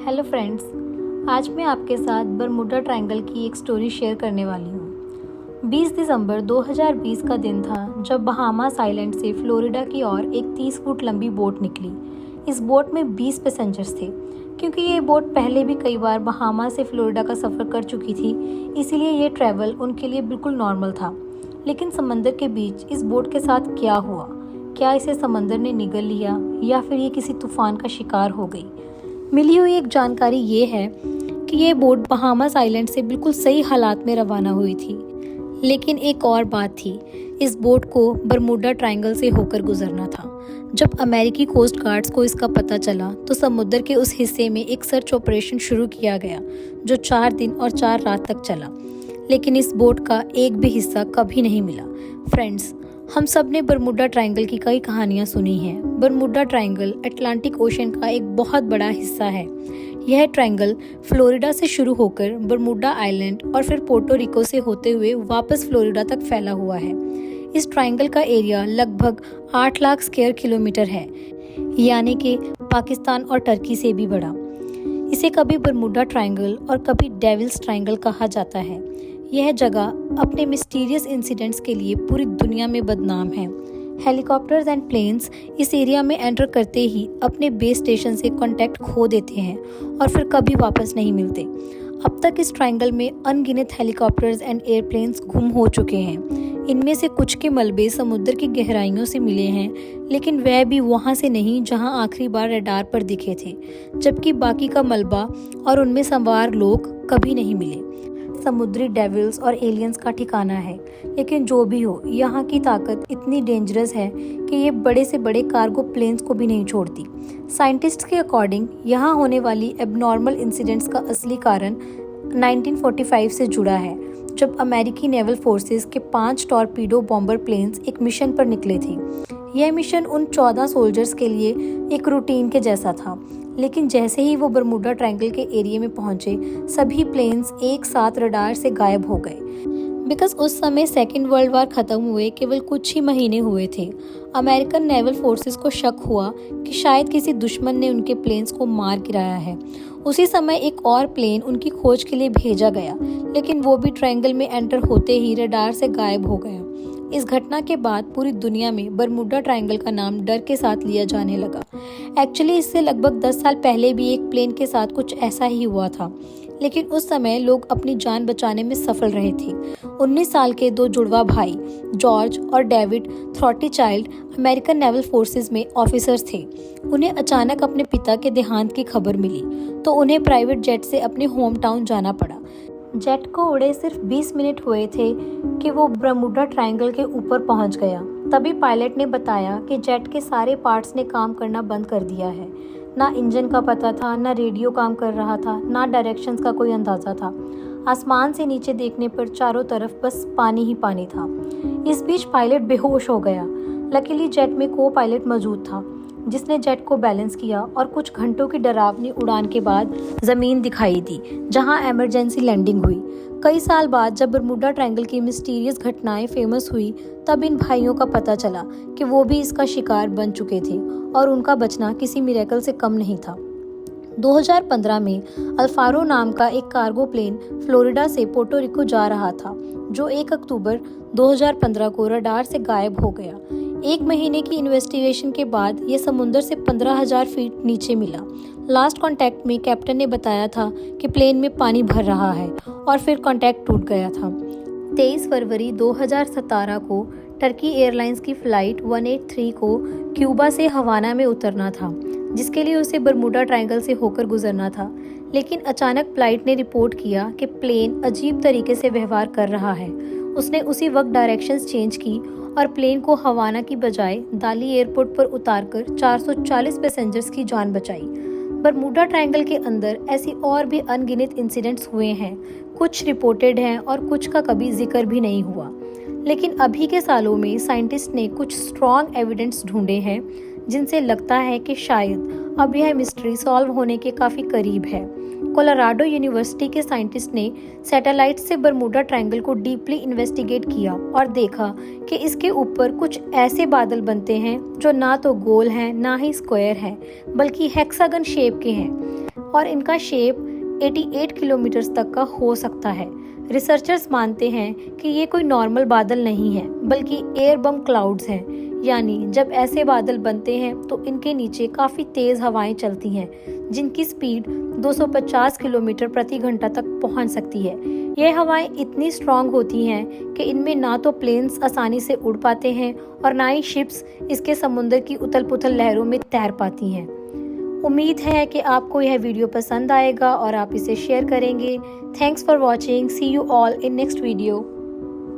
Hello friends, आज मैं आपके साथ बरमूडा ट्रायंगल की एक स्टोरी शेयर करने वाली हूँ। 20 दिसंबर 2020 का दिन था जब बहामास आइलैंड से फ्लोरिडा की ओर एक 30 फुट लंबी बोट निकली। इस बोट में 20 पैसेंजर्स थे। क्योंकि ये बोट पहले भी कई बार बहामा से फ्लोरिडा का सफ़र कर चुकी थी, इसीलिए ये ट्रैवल उनके लिए बिल्कुल नॉर्मल था। लेकिन समंदर के बीच इस बोट के साथ क्या हुआ? क्या इसे समंदर ने निगल लिया या फिर ये किसी तूफान का शिकार हो गई? मिली हुई एक जानकारी ये है कि ये बोट बहामास आइलैंड से बिल्कुल सही हालात में रवाना हुई थी। लेकिन एक और बात थी, इस बोट को बरमूडा ट्रायंगल से होकर गुजरना था। जब अमेरिकी कोस्ट गार्ड्स को इसका पता चला तो समुद्र के उस हिस्से में एक सर्च ऑपरेशन शुरू किया गया जो 4 दिन और 4 रात तक चला। लेकिन इस बोट का एक भी हिस्सा कभी नहीं मिला। फ्रेंड्स, हम सब ने बरमूडा ट्रायंगल की कई कहानियां सुनी हैं। बरमूडा ट्रायंगल अटलांटिक ओशन का एक बहुत बड़ा हिस्सा है। यह ट्रायंगल फ्लोरिडा से शुरू होकर बरमूडा आइलैंड और फिर पोर्टो रिको से होते हुए वापस फ्लोरिडा तक फैला हुआ है। इस ट्रायंगल का एरिया लगभग 8 लाख स्क्वायर किलोमीटर है, यानी कि पाकिस्तान और टर्की से भी बड़ा। इसे कभी बरमूडा ट्रायंगल और कभी डेविल्स ट्रायंगल कहा जाता है। यह जगह अपने मिस्टीरियस इंसिडेंट्स के लिए पूरी दुनिया में बदनाम है। हेलीकॉप्टर्स एंड प्लेन्स इस एरिया में एंटर करते ही अपने बेस स्टेशन से कांटेक्ट खो देते हैं और फिर कभी वापस नहीं मिलते। अब तक इस ट्रायंगल में अनगिनत हेलीकॉप्टर्स एंड एयरप्लेन्स गुम हो चुके हैं। इनमें से कुछ के मलबे समुद्र की गहराइयों से मिले हैं, लेकिन वह भी वहां से नहीं जहां आखिरी बार रडार पर दिखे थे, जबकि बाकी का मलबा और उनमें सवार लोग कभी नहीं मिले। समुद्री डेविल्स और एलियंस का ठिकाना है, लेकिन जो भी हो, यहाँ की ताकत इतनी डेंजरस है कि ये बड़े से बड़े कार्गो प्लेन्स को भी नहीं छोड़ती। साइंटिस्ट्स के अकॉर्डिंग यहाँ होने वाली एबनॉर्मल इंसिडेंट्स का असली कारण 1945 से जुड़ा है, जब अमेरिकी नेवल फोर्सेस के 5 टॉर्पीडो बॉम्बर प्लेन्स एक मिशन पर निकले थे। यह मिशन उन 14 सोल्जर्स के लिए एक रूटीन के जैसा था, लेकिन जैसे ही वो बरमूडा ट्रायंगल के एरिया में पहुंचे, सभी प्लेन्स एक साथ रडार से गायब हो गए। बिकॉज उस समय सेकेंड वर्ल्ड वार खत्म हुए केवल कुछ ही महीने हुए थे। अमेरिकन नेवल फोर्सेस को शक हुआ कि शायद किसी दुश्मन ने उनके प्लेन्स को मार गिराया है। उसी समय एक और प्लेन उनकी खोज के लिए भेजा गया, लेकिन वो भी ट्रायंगल में एंटर होते ही रडार से गायब हो गया। इस घटना के बाद पूरी दुनिया में बरमूडा ट्रायंगल का नाम डर के साथ लिया जाने लगा। एक्चुअली इससे लगभग 10 साल पहले भी एक प्लेन के साथ कुछ ऐसा ही हुआ था, लेकिन उस समय लोग अपनी जान बचाने में सफल रहे थे। 19 साल के 2 जुड़वा भाई जॉर्ज और डेविड थ्रॉटीचाइल्ड अमेरिकन नेवल फोर्सेस में ऑफिसर्स थे। उन्हें अचानक अपने पिता के देहांत की खबर मिली, तो उन्हें प्राइवेट जेट से अपने होम टाउन जाना पड़ा। जेट को उड़े सिर्फ 20 मिनट हुए थे कि वो बरमूडा ट्रायंगल के ऊपर पहुंच गया। तभी पायलट ने बताया कि जेट के सारे पार्ट्स ने काम करना बंद कर दिया है। ना इंजन का पता था, ना रेडियो काम कर रहा था, ना डायरेक्शंस का कोई अंदाज़ा था। आसमान से नीचे देखने पर चारों तरफ बस पानी ही पानी था। इस बीच पायलट बेहोश हो गया। लकीली जेट में को पायलट मौजूद था, जिसने जेट को बैलेंस किया और कुछ घंटों की डरावनी उड़ान के बाद ज़मीन दिखाई दी, जहां इमरजेंसी लैंडिंग हुई। कई साल बाद जब बरमूडा ट्रायंगल की मिस्टीरियस घटनाएं फेमस हुई, तब इन भाइयों का पता चला कि वो भी इसका शिकार बन चुके थे और उनका बचना किसी मिरेकल से कम नहीं था। 2015 में अल्फारो नाम का एक कार्गो प्लेन फ्लोरिडा से पोर्टो रिको जा रहा था, जो 1 अक्टूबर 2015 को रडार से गायब हो गया। 1 महीने की इन्वेस्टिगेशन के बाद ये समुद्र से 15,000 फीट नीचे मिला। लास्ट कांटेक्ट में कैप्टन ने बताया था कि प्लेन में पानी भर रहा है और फिर कांटेक्ट टूट गया था। 23 फरवरी 2017 को टर्की एयरलाइंस की फ़्लाइट 183 को क्यूबा से हवाना में उतरना था, जिसके लिए उसे बरमूडा ट्रायंगल से होकर गुजरना था। लेकिन अचानक फ्लाइट ने रिपोर्ट किया कि प्लेन अजीब तरीके से व्यवहार कर रहा है। उसने उसी वक्त डायरेक्शंस चेंज की और प्लेन को हवाना की बजाय दाली एयरपोर्ट पर उतारकर 440 पैसेंजर्स की जान बचाई। बरमूडा ट्रायंगल के अंदर ऐसी और भी अनगिनत इंसिडेंट्स हुए हैं। कुछ रिपोर्टेड हैं और कुछ का कभी जिक्र भी नहीं हुआ। लेकिन अभी के सालों में साइंटिस्ट ने कुछ स्ट्रॉन्ग एविडेंस ढूंढे हैं, जिनसे लगता है कि शायद अब यह मिस्ट्री सॉल्व होने के काफ़ी करीब है। कोलोराडो यूनिवर्सिटी के साइंटिस्ट ने सैटेलाइट से बरमूडा ट्रायंगल को डीपली इन्वेस्टिगेट किया और देखा कि इसके ऊपर कुछ ऐसे बादल बनते हैं जो ना तो गोल हैं ना ही स्क्वायर हैं, बल्कि हेक्सागन शेप के हैं। और इनका शेप 88 किलोमीटर तक का हो सकता है। रिसर्चर्स मानते हैं कि ये कोई नॉर्मल बादल नहीं है, बल्कि एयर बम क्लाउड्स हैं। यानी जब ऐसे बादल बनते हैं तो इनके नीचे काफ़ी तेज़ हवाएं चलती हैं, जिनकी स्पीड 250 किलोमीटर प्रति घंटा तक पहुंच सकती है। ये हवाएं इतनी स्ट्रांग होती हैं कि इनमें ना तो प्लेन्स आसानी से उड़ पाते हैं और ना ही शिप्स इसके समुद्र की उथल पुथल लहरों में तैर पाती हैं। उम्मीद है कि आपको यह वीडियो पसंद आएगा और आप इसे शेयर करेंगे। Thanks for watching. See you all in next video.